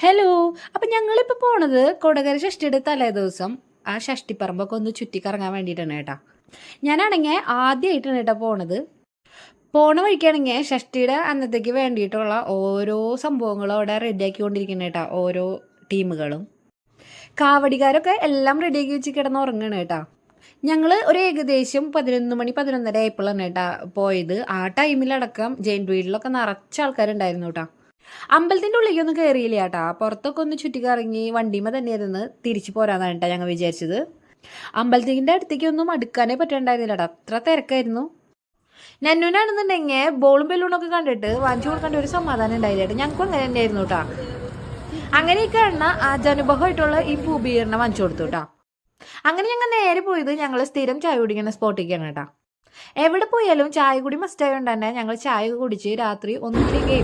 Hello. അപ്പം ഞങ്ങളിപ്പോൾ പോണത് കൊടകര ഷഷ്ടിയുടെ തലേദിവസം ആ ഷഷ്ടിപ്പറമ്പൊക്കെ ഒന്ന് ചുറ്റിക്കറങ്ങാൻ വേണ്ടിയിട്ടാണ് കേട്ടോ. ഞാനാണെങ്കിൽ ആദ്യമായിട്ടാണ് കേട്ടോ പോണത്. പോണ വഴിക്കാണെങ്കിൽ ഷഷ്ടിയുടെ അന്നത്തേക്ക് വേണ്ടിയിട്ടുള്ള ഓരോ സംഭവങ്ങളും അവിടെ റെഡിയാക്കിക്കൊണ്ടിരിക്കുന്ന കേട്ടോ, ഓരോ ടീമുകളും. കാവടിക്കാരൊക്കെ എല്ലാം റെഡിയാക്കി വെച്ച് കിടന്ന് ഉറങ്ങണം കേട്ടോ. ഞങ്ങൾ ഒരു ഏകദേശം 11 മണി 11:30 ആയപ്പോഴാണ് കേട്ടോ പോയത്. ആ ടൈമിലടക്കം ജെയിൻ വീട്ടിലൊക്കെ നിറച്ച ആൾക്കാരുണ്ടായിരുന്നു കേട്ടോ. അമ്പലത്തിൻ്റെ ഉള്ളിലേക്കൊന്നും കയറിയില്ല കേട്ടോ. പുറത്തൊക്കെ ഒന്ന് ചുറ്റിക്കറങ്ങി വണ്ടിമേ തന്നെയായിരുന്നു തിരിച്ചു പോരാന്നാണ് കേട്ടോ ഞങ്ങൾ വിചാരിച്ചത്. അമ്പലത്തിൻ്റെ അടുത്തേക്കൊന്നും അടുക്കാനേ പറ്റണ്ടായിരുന്നില്ല കേട്ടോ, അത്ര തിരക്കായിരുന്നു. നന്നുനാണെന്നുണ്ടെങ്കിൽ ബോളും ബലൂണൊക്കെ കണ്ടിട്ട് വാങ്ങിച്ചു കൊടുക്കേണ്ട ഒരു സമാധാനം ഉണ്ടായില്ല കേട്ടോ. ഞങ്ങൾക്കും അങ്ങനെ തന്നെയായിരുന്നു കേട്ടോ. അങ്ങനെയൊക്കെയാണ് ആജാനുഭവമായിട്ടുള്ള ഈ പൂബീകരണം വാങ്ങിച്ചു കൊടുത്തു കേട്ടോ. അങ്ങനെ ഞങ്ങൾ നേരെ പോയത് ഞങ്ങൾ സ്ഥിരം ചായ കുടിക്കുന്ന സ്പോട്ടിലേക്കാണ് കേട്ടോ. എവിടെ പോയാലും ചായ കുടി മസ്റ്റായതുകൊണ്ട് തന്നെ ഞങ്ങൾ ചായ കുടിച്ച് രാത്രി ഒന്നിലേക്ക്